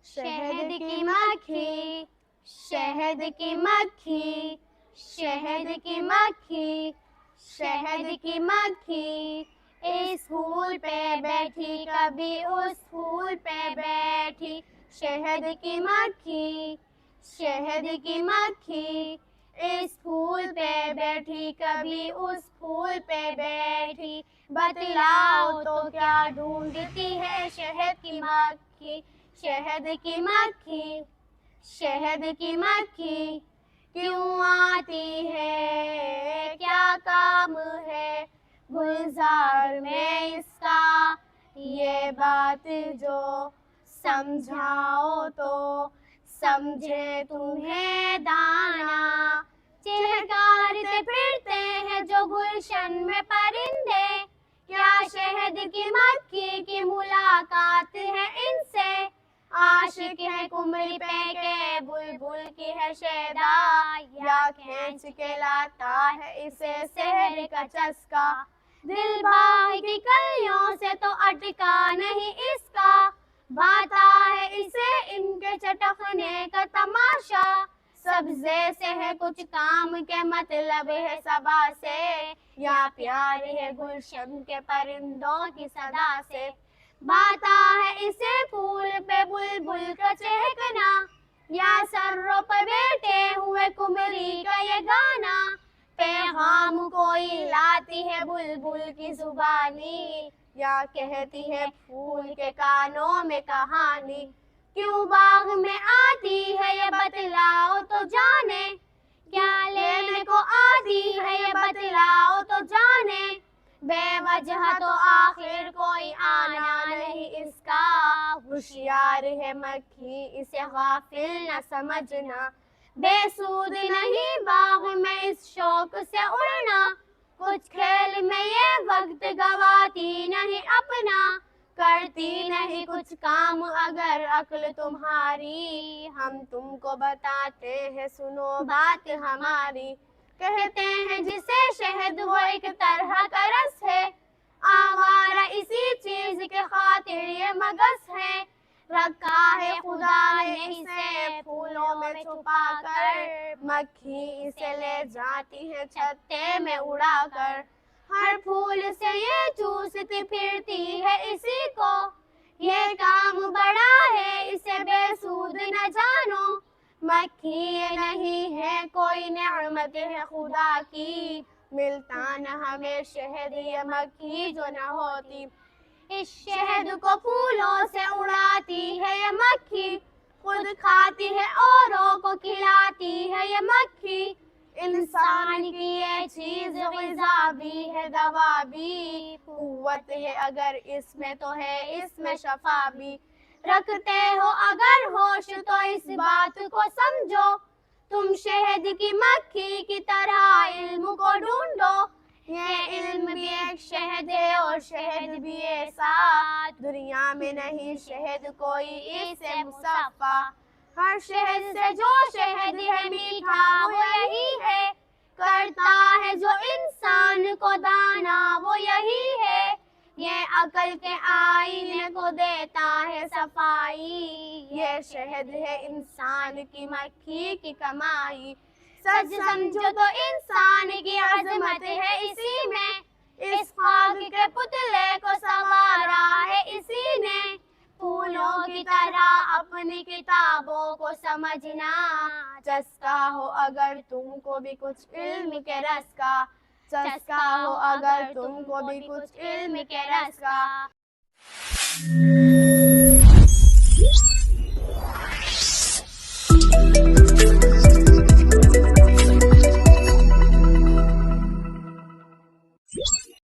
शहद की मक्खी, शहद की मक्खी, शहद की मक्खी, शहद की मक्खी, इस फूल पे बैठी कभी उस फूल पे बैठी। शहद की मक्खी, शहद की मक्खी, इस फूल पे बैठी कभी उस फूल पे बैठी। बतलाओ तो क्या ढूंढती है शहद की मक्खी। शहद की मक्खी, शहद की मक्खी, क्यों आती है, क्या काम है गुलजार में इसका। ये बात जो समझाओ तो समझे तुम्हें दाना। चहकारते फिरते हैं जो गुलशन में परिंदे, क्या शहद की मक्खी की मुलाकात है इनसे। आशिक है कुमरी पे के बुलबुल की है शैदा, या खींच के लाता है इसे शहर का चस्का। दिल बाग की कलियों से तो अटका नहीं इसका, बाता है इसे इनके चटकने का तमाशा। सब्जे से है कुछ काम के मतलब है सबा से, या प्यार है गुलशन के परिंदों की सदा से। बाता है इसे फूल पे बुलबुल का चहकना, या सर्रों पर बैठे हुए कुमरी का ये गाना। पैगाम कोई लाती है बुलबुल की जुबानी, या कहती है फूल के कानों में कहानी। क्यों बाग में आती है ये बतलाओ तो जाने, क्या लेने को आती है ये बतलाओ तो जाने। बेवजह तो आखिर कोई आना नहीं इसका, होशियार है मक्खी इसे गाफिल न समझना। बेसूद नहीं बाग में इस शौक से उड़ना, कुछ खेल में ये वक्त गवाती नहीं अपना। करती नहीं कुछ काम अगर अक्ल तुम्हारी, हम तुमको बताते हैं सुनो बात हमारी। कहते हैं जिसे शहद वो एक तरह का रस है, आवारा इसी चीज के खातिर ये मगस है। रखा है खुदा ने इसे फूलों में छुपा कर, मक्खी इसे ले जाती है छत्ते में उड़ाकर। हर फूल से ये चूसती फिरती है इसी को, ये काम बड़ा है इसे बेसूद न जानो। मक्खी ये नहीं है कोई नेमत है खुदा की, मिलता न हमें शहद ये मक्खी जो न होती। इस शहद को फूलों से उड़ाती है ये मक्खी, खुद खाती है औरों को खिलाती है ये मक्खी। इंसान की ये चीज ग़िज़ा भी है दवा भी, कुव्वत है अगर इसमें तो है इसमें शफा भी। रखते हो अगर होश तो इस बात को समझो, तुम शहद की मक्खी की तरह इल्म को ढूंढो। ये इल्म भी एक शहद है और शहद भी ऐसा, दुनिया में नहीं शहद कोई इससे मुसफ़्फ़ा। हर शहद से जो शहद है मीठा वो यही है, करता है जो इंसान को दाना वो यही है। ये अकल के आईने को देता है सफाई, ये शहद है इंसान की मक्खी की कमाई। सच समझो तो इंसान की अजमत है इसी में, इस खाक के पुतले को संवारा है इसी ने। फूलों की तरह अपनी किताबों को समझना, चस्का हो अगर तुमको भी कुछ इल्म के रस का, चस्का हो अगर तुमको भी कुछ इल्म के रस का।